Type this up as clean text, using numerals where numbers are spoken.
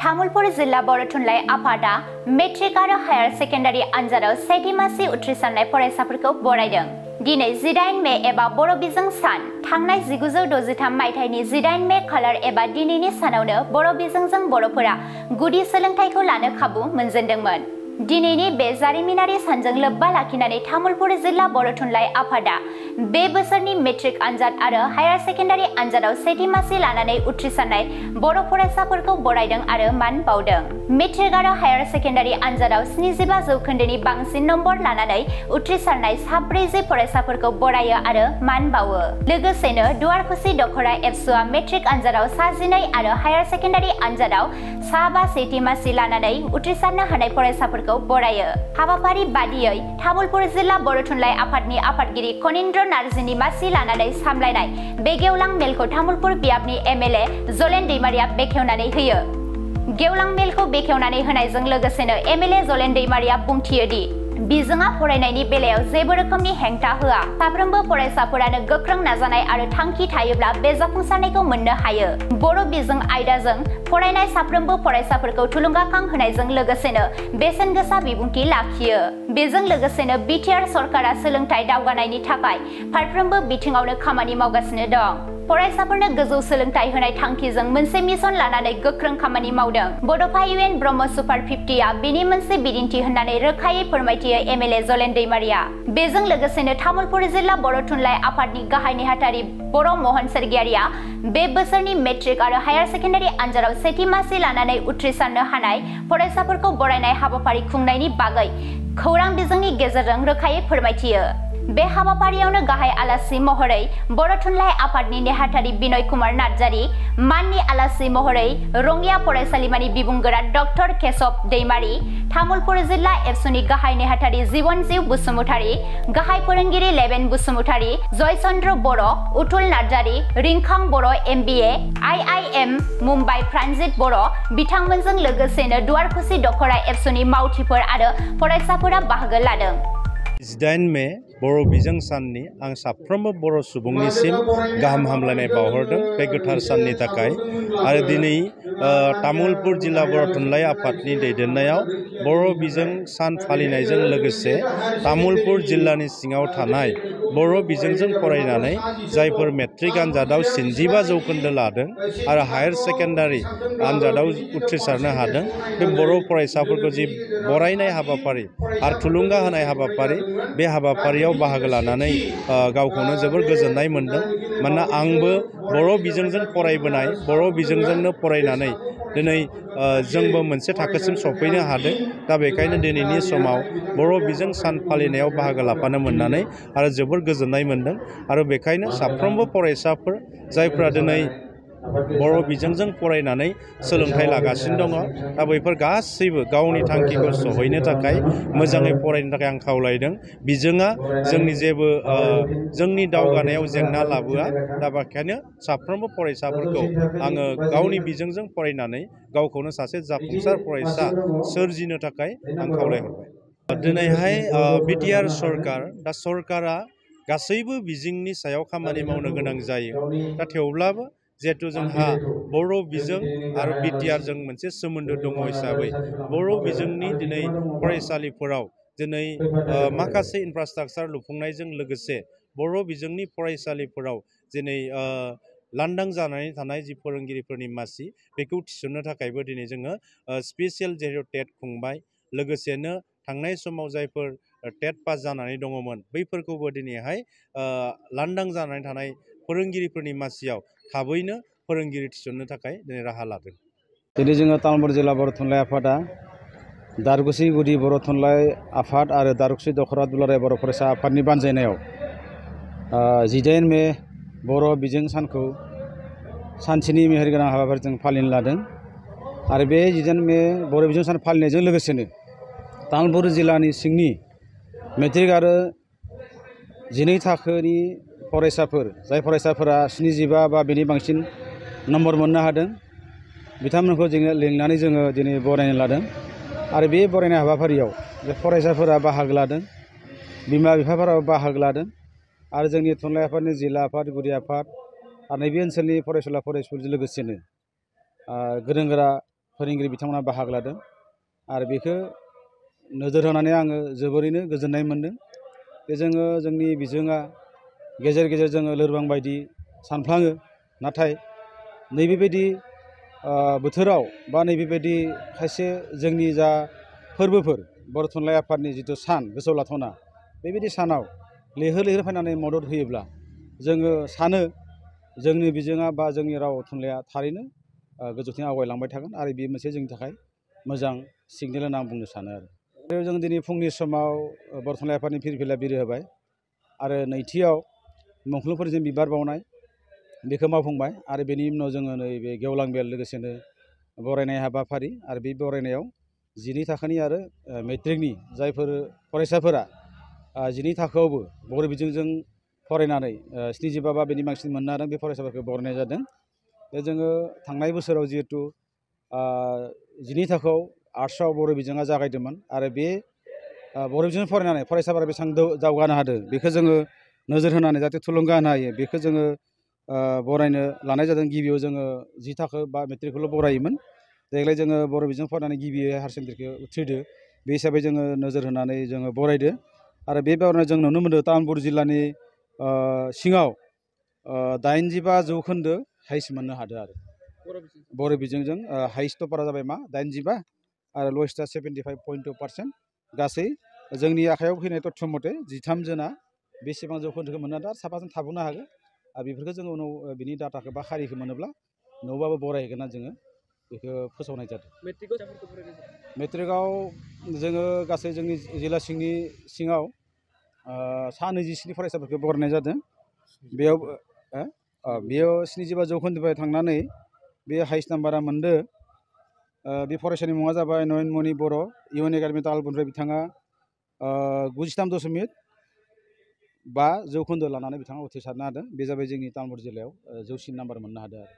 तामुलपुर जिल्ला बर' थुनलाइ आफादा मेट्रिक आरो हायार सेकेन्डारि आनजादाव सेथि मासि उथ्रिसारनाय फरायसाफोरखौ बरायदों। दिनै 18 मे एबा बर' बिजों सान थांनाय 1963 मायथाइनि 18 मे खालार एबा दिनैनि सानावनो बर' बिजोंजों बर'फोरा गुदि सोलोंथाइखौ लानो खाबु मोनजेनदोंमोन। दिनैनि बे जारिमिनारि सानजों लोब्बा लाखिनानै तामुलपुर जिल्ला बर' थुनलाइ आफादा बे बोसोरनि मेट्रिक आनजाद आरो हायार सेकेन्डारि आनजादाव सेथि मासि लानानै उथ्रिसारनाय बर' फरायसाफोरखौ बरायदों आरो मान बावदों। मेट्रिक आरो हायार सेकेन्डारि आनजादाव 75 जौखोन्दोनि बांसिन नम्बर लानानै उथ्रिसारनाय 47 फरायसाफोरखौ बरायो आरो मान बावो। लोगोसेनो दुवारखुसि दखरा एबसुआ मेट्रिक आनजादाव 12 आरो हायार सेकेन्डारि आनजादाव 5 सेथि मासि लानानै उथ्रिसारनो हानाय फरायसाफोरखौ बरायो। हाबाफारि बादियै तामुलपुर जिल्ला बर' थुनलाइ आफादनि आफादगिरि कनिन्द्र नार्जीनि मासि लानानै सामलायनाय बे गेवलां मेलखौ तामुलपुर बियाबनि एमएलए जलेन दैमारिया बेखेवनानै होयो। गेवलां मेलखौ बेखेवनानै होनायजों लोगोसेनो एमएलए जलेन दैमारिया बुंथियो दि बिजोङा फरायनायनि बेलायाव जेबो रोखोमनि हेंथा होआ। साफ्रोमबो फरायसाफोरानो गोख्रों नाजानाय आरो थांखि थायोब्ला बे जाफुंसारनायखौ मोननो हायो। बर' बिजों आयदाजों फरायनाय साफ्रोमबो फरायसाफोरखौ थुलुंगाखां होनायजों लोगोसेनो बेसेन गोसा बिबुंथि लाखियो। बेजों लोगोसेनो बिटिआर सरकारा सोलोंथाइ दावगानायनि थाखाय फारफ्रोमबो बिथिङावनो खामानि मावगासिनो दं। फरायसाफोरनो गोजौ सोलोंथाइ होनाय थांखिजों मोनसे मिशन लानानै गोख्रों खामानि मावदों। बड'फा इउएन ब्रह्म सुपार 50आ बेनि मोनसे बिदिन्थि होननानै रोखायै फोरमायथियो एमएलए जलेन दैमारिया। बेजों लोगोसेनो तामुलपुर जिल्ला बर' थुनलाइ आफादनि गाहाय नेहाथारि बर' महन सोरगियारिया बे बोसोरनि मेट्रिक आरो हायार सेकेन्डारि आनजादाव सेथि मासि लानानै उथ्रिसारनो हानाय फरायसाफोरखौ बरायनाय हाबाफारि खुंनायनि बागै खौरां बिजोंनि गेजेरजों रोखायै फोरमायथियो। बे हाबाफारियावनो गाहाय आलासि महरै बर' थुनलाइ आफादनि नेहाथारि बिनय कुमार नार्जारी, माननि आलासि महरै रंगिया फरायसालिमानि बिबुंगोरा डक्टर केशव दैमारी, तामुलपुर जिल्ला एबसुनि गाहाय नेहाथारि जीवनजिउ बसुमतारी, गाहाय फोरोंगिरि लेबेन बसुमतारी, जयचन्द्र बर', उथुल नार्जारी, रिंखां बर' एमबिए, आइआइएम मुम्बाइ प्रान्जित बर' बिथांमोनजों लोगोसेनो दुवारखुसि दखरा एबसुनि मावथिफोर आरो फरायसाफोरा बाहागो लादों। 18 मे बर' बिजों साननि आं साफ्रोमबो बर' सुबुंनिसिम गाहाम हामलायनाय बावहरदों बे गोथार साननि थाखाय। आरो दिनै तामुलपुर जिल्ला बर' थुनलाइ आफादनि दैदेननायाव बर' बिजों सान फालिनायजों लोगोसे तामुलपुर जिल्लानि सिङाव थानाय बर' बिजोंजों फरायनानै जायफोर मेट्रिक आनजादाव 75 जौखोन्दो लादों आरो हायार सेकेन्डारि आनजादाव उथ्रिसारनो हादों, बे बर' फरायसाफोरखौ जि बरायनाय हाबाफारि आरो थुलुंगा होनाय हाबाफारि, बे हाबाफारियाव बाहागो लानानै गावखौनो जोबोर गोजोननाय मोनदों। मानोना आंबो बर' बिजोंजों फरायबोनाय, बर' बिजोंजोंनो फरायनानै दिनै जोंबो मोनसे थाखोसिम सफैनो हादों। दा बेखायनो दिनैनि समाव बर' बिजों सान फालिनायाव बाहागो लाफानो मोननानै आरो जोबोर गोजोननाय मोनदों। आरो बेखायनो साफ्रोमबो फरायसाफोर जायफ्रा दिनै बर' बिजोंजों फरायनानै सोलोंथाइ लागासिनो दङ, दा बैफोर गासैबो गावनि थांखिखौ सहैनो थाखाय मोजाङै फरायनो थाखाय आं खावलायदों। बिजोङा जोंनि जेबो जोंनि दावगानायाव जेंना लाबोआ। दा बेखायनो साफ्रोमबो फरायसाफोरखौ आङो गावनि बिजोंजों फरायनानै गावखौनो सासे जाफुंसार फरायसा सोरजिनो थाखाय आं खावलायहरबाय। दिनैहाय बिटिआर सरकार, दा सरकारा गासैबो बिजोंनि सायाव खामानि मावनो गोनां जायो। दा थेवब्लाबो जिहेथु जोंहा बर' बिजों आरो बिटिआरजों मोनसे सोमोन्दो दङ हिसाबै बर' बिजोंनि दिनै फरायसालिफोराव दिनै माखासे इनफ्रास्ट्राकचार लुफुंनायजों लोगोसे बर' बिजोंनि फरायसालिफोराव दिनै लांदां जानानै थानाय जि फोरोंगिरिफोरनि मासि, बेखौ थिसननो थाखायबो दिनै जोङो स्पेसियेल जिहेतु टेट खुंबाय। लोगोसेनो थांनाय समाव जायफोर टेट पास जानानै दङमोन, बैफोरखौबो दिनैहाय लांदां जानानै थानाय फोरोंगिरिफोरनि मासियाव थाबैनो फोरोंगिरि थिसननो थाखाय दिनै राहा लादों। दिनै जोङो तामुलपुर जिल्ला बर' थुनलाइ आफादा दारकुसि गुदि बर' थुनलाइ आफाद आरो दारकुसि दखरा दुलाराय बर' फरायसा आफादनि बानजायनायाव 18 मे बर' बिजों सानखौ सानसेनि मेहेरगोनां हाबाफारिजों फालिनो लादों। आरो बे 18 मे बर' बिजों सान फालिनायजों लोगोसेनो तामुलपुर जिल्लानि सिंनि मेट्रिक आरो 12 थाखोनि फरायसाफोर, जाय फरायसाफोरा 75 बा बेनि बांसिन नम्बर मोननो हादों, बिथांमोनखौ जोङो लिंनानै जोङो दिनै बरायनो लादों। आरो बे बरायनाय हाबाफारियाव बे फरायसाफोरा बाहागो लादों, बिमा बिफाफोराबो बाहागो लादों। आरो जोंनि थुनलाइ आफादनि जिल्ला आफाद, गुदि आफाद आरो नैबे ओनसोलनि फरायसुला फरायसुलिजों लोगोसेनो गोरों गोरा फोरोंगिरि बिथांमोना बाहागो लादों आरो बेखौ नोजोर होनानै आङो जोबोरैनो गोजोननाय मोन्दों बे जोंनि बिजोङा गेजेर गेजेर जोङो लोरबां बायदि सानफ्लाङो नाथाय नैबेबायदि बोथोराव बा नैबेबायदि खायसे जोंनि जा फोरबोफोर बर' थुनलाइ आफादनि जिथु सान गोसोआव लाथावना बेबायदि सानाव लैहोर लैहोर फैनानै मदद होयोब्ला जोङो सानो जोंनि बिजोङा बा जोंनि राव थुनलाइया थारैनो गोजौथिं आवगायलांबाय थागोन आरो बेयो मोनसे जोंनि थाखाय मोजां सिगनेल होनना आं बुंनो सानो आरो जों दिनै फुंनि समाव बर' थुनलाइ आफादनि फिरफिला बिरि होबाय आरो नैथियाव मुंख्लंफोरजों बिबार बावनाय बेखौ मावफुंबाय आरो बेनि उनाव जोङो नैबे गेवलां बेल लोगोसेनो बरायनाय हाबाफारि आरो बे बरायनायाव 12 थाखोनि आरो मेट्रिकनि जायफोर फरायसाफोरा 12 थाखोआवबो बर' बिजोंजों फरायनानै 75 बा बेनि बांसिन मोननो हादों बे फरायसाफोरखौ बरायनाय जादों बे जोङो थांनाय बोसोराव जिहेथु 12 थाखोआव आर्ट्सआव बर' बिजोङा जागायदोंमोन आरो बे बर' बिजों फरायनानै फरायसाफोरा बेसेबां दावगानो हादों बेखौ जोङो नोजोर होनानै जाहाथे थुलुंगा होनो हायो बेखौ जोङो बरायनो लानाय जादों गिबियाव जोङो 10 थाखो बा मेट्रिकखौल' बरायोमोन देग्लाय जोङो बर' बिजों फरायनानै गिबियै हायार सेकेन्डारिखौ उथ्रिदो बे हिसाबै जोङो नोजोर होनानै जोङो बरायदो आरो बे बरायनायाव जों नुनो मोनदों तामुलपुर जिल्लानि सिङाव 85% हाइस मोननो हादों आरो बर' बिजोंजों हाइस्ट टपारा जाबाय मा 85 आरो लवेस्टआ 75.2% गासै जोंनि आखायाव फैनाय तथ्य मथे 13 जना बेसेबां जौखोन्दोखौ मोननो हादों आरो साफाजों थाबावनो हागोन आरो बेफोरखौ जोङो उनाव बिनि डाटाखौ बा खारिखौ मोनोब्ला न'बाबो बरायहैगोन होनना जोङो बेखौ फोसावनाय जादों मेट्रिकआव जोङो गासै जोंनि जिल्ला सिङाव सा 27 फरायसाफोरखौ बरायनाय जादों बेयाव 75 जौखोन्दोनिफ्राय थांनानै बे हाइस्ट नाम्बारा मोनदों बे फरायसानि मुङा जाबाय नयनमणि बर' इउएन एकाडेमि तामुलपुरनिफ्राय बिथाङा 93.5 जौखोन्दो लानानै बिथाङा उथ्रिसारनो हादों बे जाबाय जोंनि तामुलपुर जिल्लायाव जौसिन नाम्बार मोननो हादों आरो